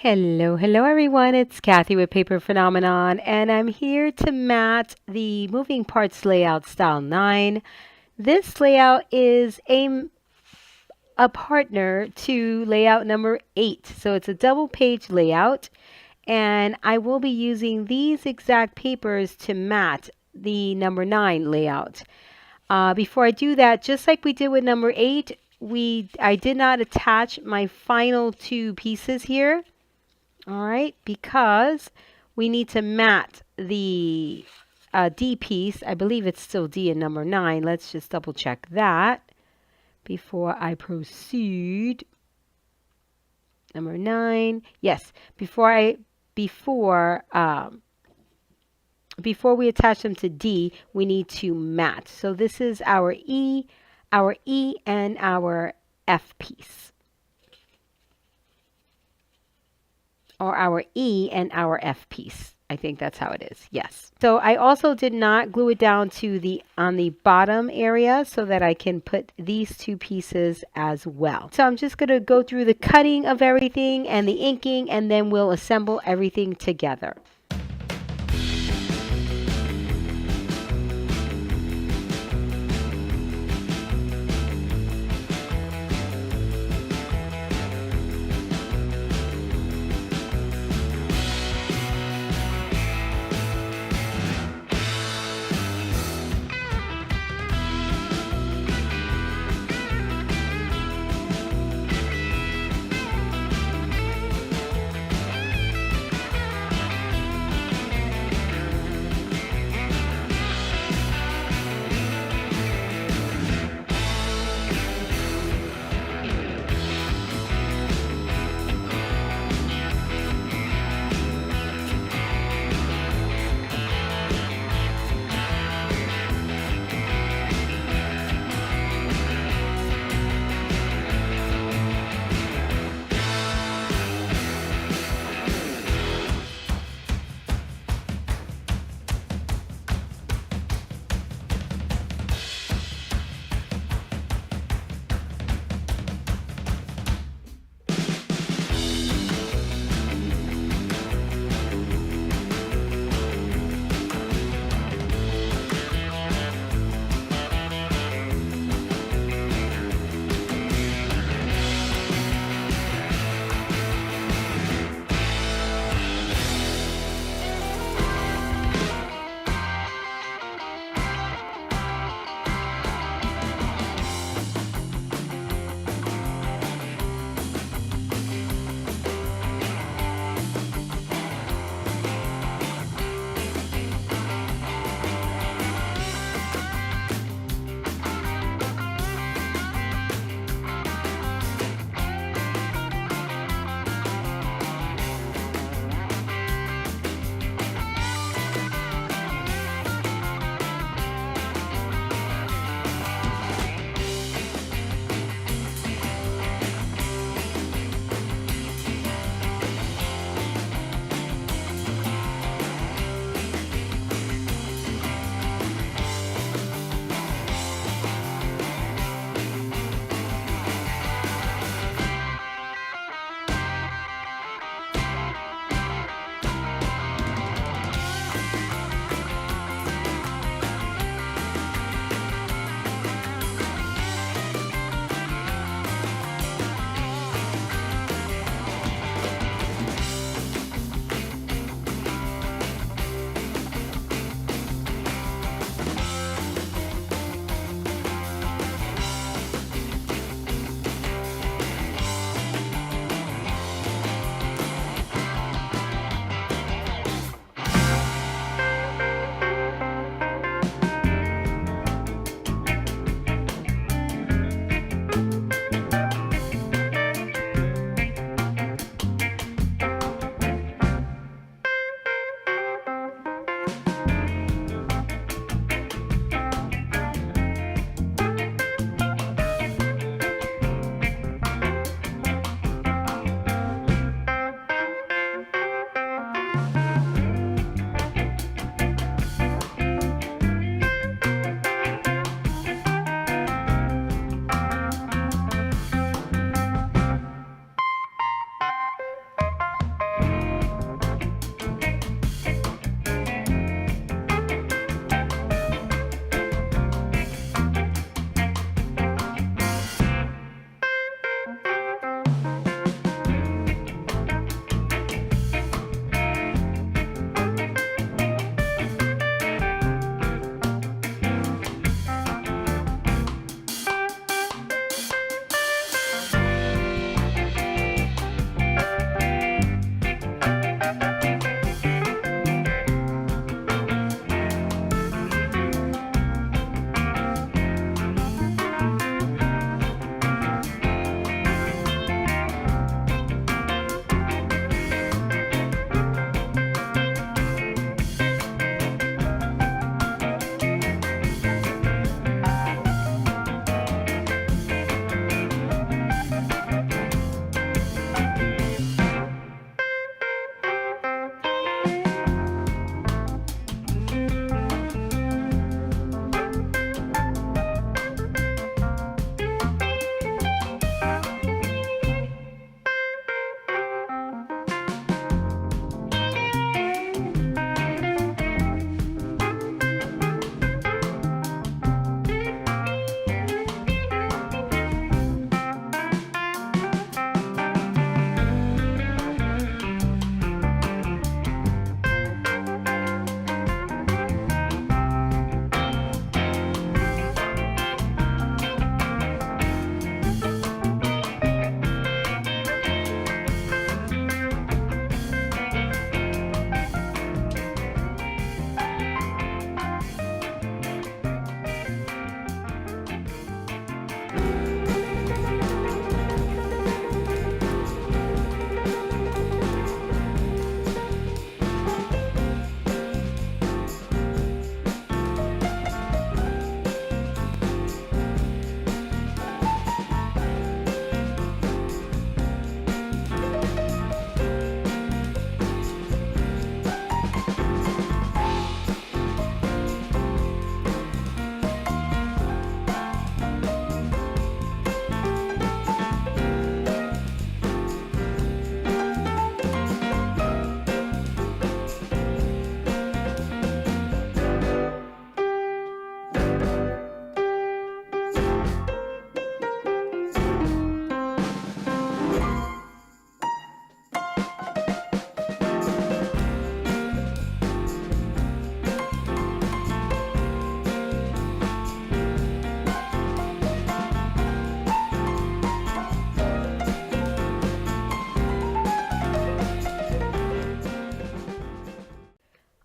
Hello everyone. It's Kathy with Paper Phenomenon, and I'm here to mat the Moving Parts Layout Style 9. This layout is a partner to layout number 8. So it's a double page layout, and I will be using these exact papers to mat the number 9 layout. Before I do that, just like we did with number 8, I did not attach my final two pieces here. All right, because we need to mat the D piece. I believe it's still D in number 9. Let's just double check that before I proceed. Number 9. Yes, before we attach them to D, we need to mat. So this is our E, and our F piece. Or our E and our F piece. I think that's how it is. Yes. So I also did not glue it down to on the bottom area so that I can put these two pieces as well. So I'm just going to go through the cutting of everything and the inking, and then we'll assemble everything together.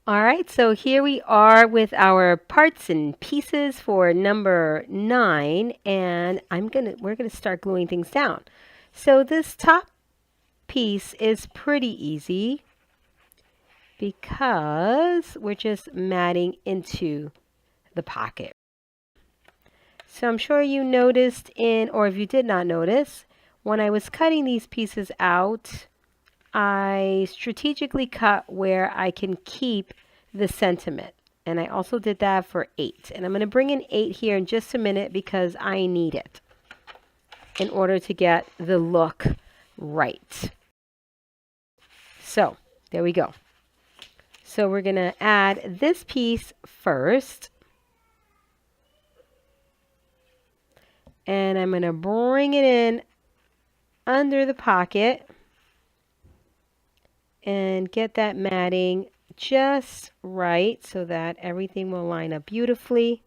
All right, so here we are with our parts and pieces for number 9, and we're gonna start gluing things down. So this top piece is pretty easy because we're just matting into the pocket. So I'm sure you noticed or if you did not notice, when I was cutting these pieces out, I strategically cut where I can keep the sentiment. And I also did that for 8. And I'm going to bring in 8 here in just a minute because I need it in order to get the look right. So there we go. So we're going to add this piece first. And I'm going to bring it in under the pocket and get that matting just right so that everything will line up beautifully.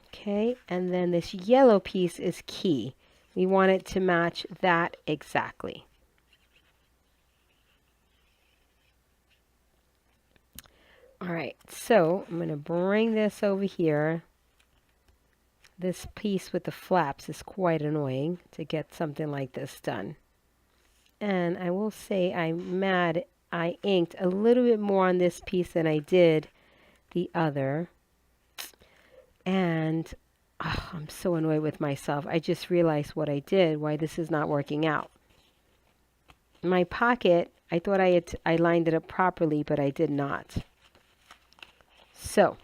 Okay, and then this yellow piece is key. We want it to match that exactly. All right, so I'm going to bring this over here. This piece with the flaps is quite annoying to get something like this done. And I will say I inked a little bit more on this piece than I did the other. And I'm so annoyed with myself. I just realized what I did, why this is not working out. My pocket, I thought I lined it up properly, but I did not. So,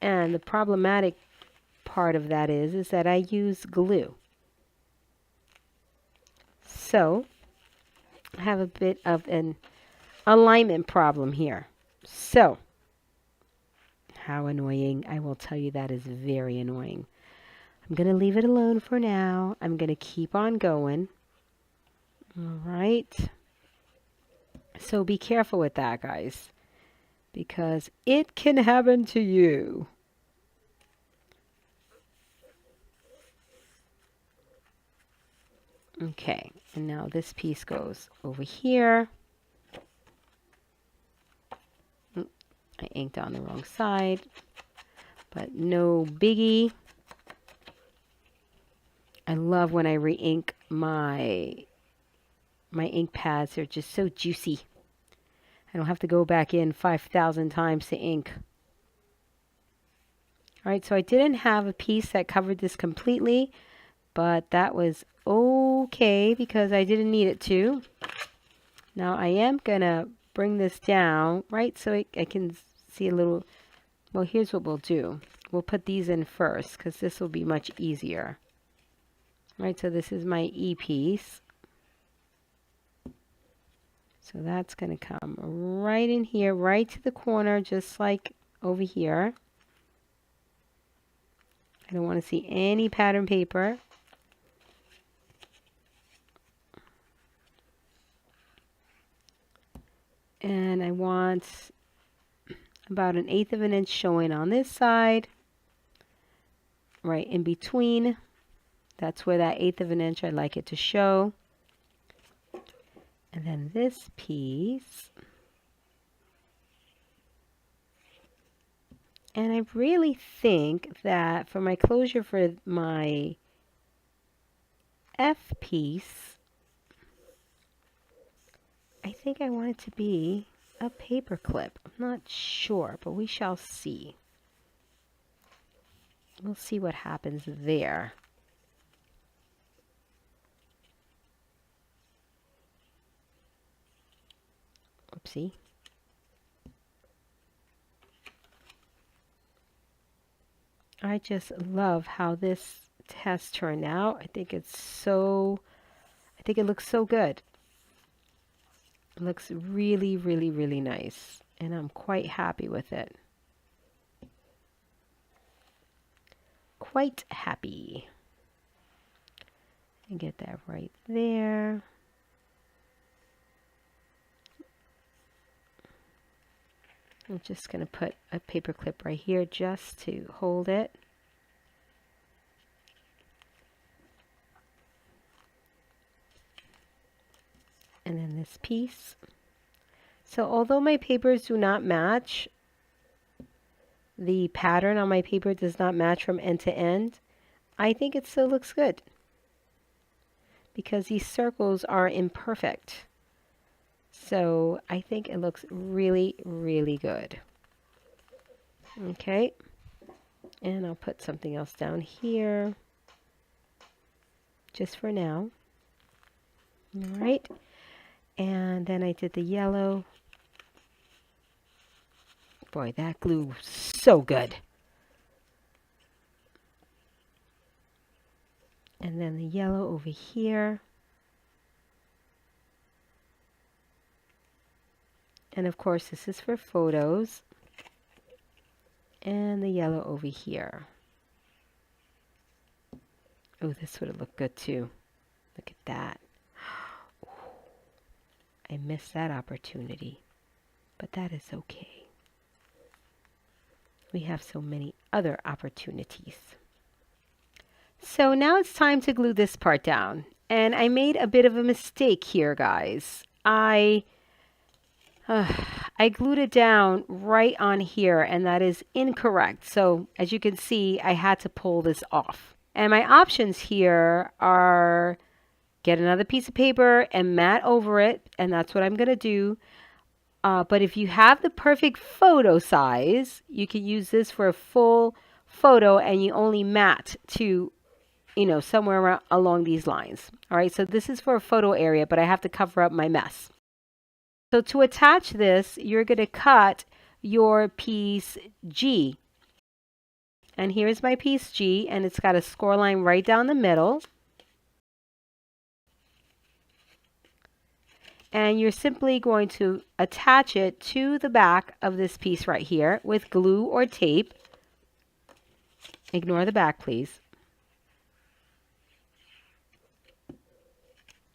and the problematic part of that is that I use glue. So, I have a bit of an alignment problem here. So, how annoying. I will tell you that is very annoying. I'm going to leave it alone for now. I'm going to keep on going. All right. So be careful with that, guys, because it can happen to you. Okay, and now this piece goes over here. I inked on the wrong side, but no biggie. I love when I re-ink my ink pads. They're just so juicy. I don't have to go back in 5,000 times to ink. All right, so I didn't have a piece that covered this completely, but that was okay because I didn't need it to. Now I am going to bring this down, right, so I can see a little. Well, here's what we'll do. We'll put these in first because this will be much easier. All right, so this is my E piece. So that's going to come right in here, right to the corner, just like over here. I don't want to see any pattern paper. And I want about 1/8 of an inch showing on this side, right in between. That's where that 1/8 of an inch I'd like it to show. And then this piece. And I really think that for my closure for my F piece, I think I want it to be a paper clip. I'm not sure, but we shall see. We'll see what happens there. Oopsie. I just love how this has turned out. I think it looks so good. It looks really, really, really nice. And I'm quite happy with it. Quite happy. And get that right there. I'm just going to put a paper clip right here just to hold it. this piece. So although my papers do not match, the pattern on my paper does not match from end to end, I think it still looks good because these circles are imperfect. So I think it looks really, really good. Okay, and I'll put something else down here just for now. All right, and then I did the yellow. Boy, that glue so good. And then the yellow over here. And of course, this is for photos. And the yellow over here. Oh, this would have looked good too. Look at that. I missed that opportunity, but that is okay. We have so many other opportunities. So now it's time to glue this part down. And I made a bit of a mistake here, guys. I glued it down right on here, and that is incorrect. So as you can see, I had to pull this off. And my options here are get another piece of paper and mat over it, and that's what I'm going to do. But if you have the perfect photo size, you can use this for a full photo, and you only mat to, you know, somewhere around along these lines. All right, so this is for a photo area, but I have to cover up my mess. So to attach this, you're going to cut your piece G. And here's my piece G, and it's got a score line right down the middle. And you're simply going to attach it to the back of this piece right here with glue or tape. Ignore the back, please.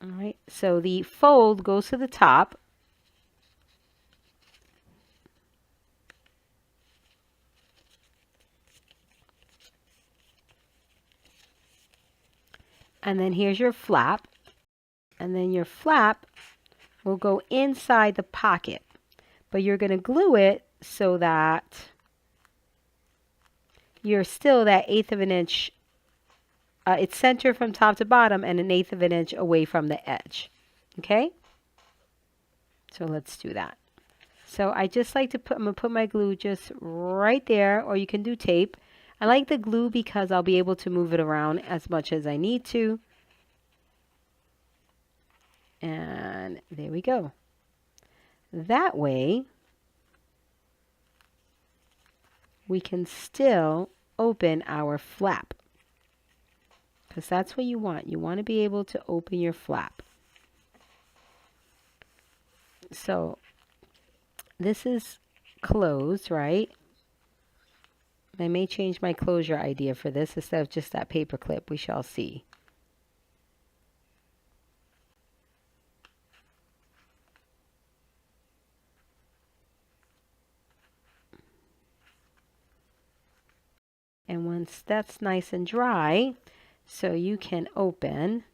All right, so the fold goes to the top. And then here's your flap. And then your flap will go inside the pocket. But you're going to glue it so that you're still that 1/8 of an inch. It's centered from top to bottom and 1/8 of an inch away from the edge. Okay? So let's do that. So I just like to I'm going to put my glue just right there, or you can do tape. I like the glue because I'll be able to move it around as much as I need to. And there we go. That way, we can still open our flap. Because that's what you want. You want to be able to open your flap. So, this is closed, right? I may change my closure idea for this instead of just that paper clip. We shall see. And once that's nice and dry, so you can open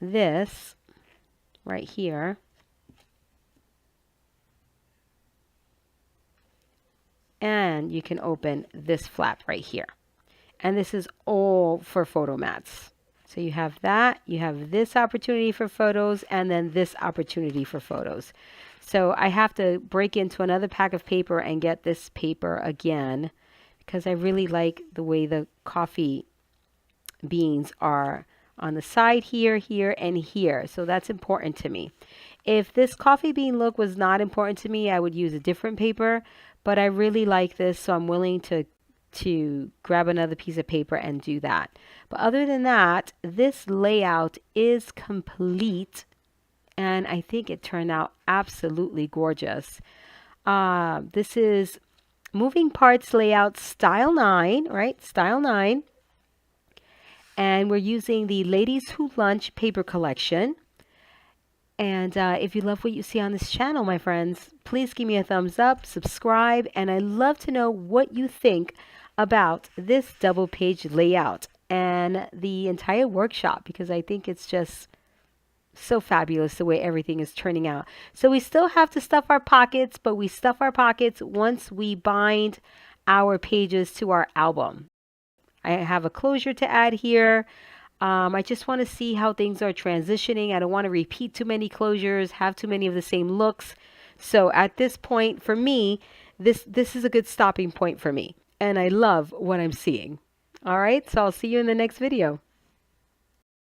this right here. And you can open this flap right here. And this is all for photo mats. So you have that, you have this opportunity for photos, and then this opportunity for photos. So I have to break into another pack of paper and get this paper again because I really like the way the coffee beans are on the side here, here, and here. So that's important to me. If this coffee bean look was not important to me, I would use a different paper. But I really like this, so I'm willing to grab another piece of paper and do that. But other than that, this layout is complete, and I think it turned out absolutely gorgeous. This is Moving Parts Layout Style 9, right? Style 9. And we're using the Ladies Who Lunch paper collection. And if you love what you see on this channel, my friends, please give me a thumbs up, subscribe, and I'd love to know what you think about this double page layout and the entire workshop, because I think it's just So fabulous the way everything is turning out. So we still have to stuff our pockets, but we stuff our pockets once we bind our pages to our album. I have a closure to add here. I just want to see how things are transitioning. I don't want to repeat too many closures, have too many of the same looks. So at this point, for me, this is a good stopping point for me. And I love what I'm seeing. All right, so I'll see you in the next video.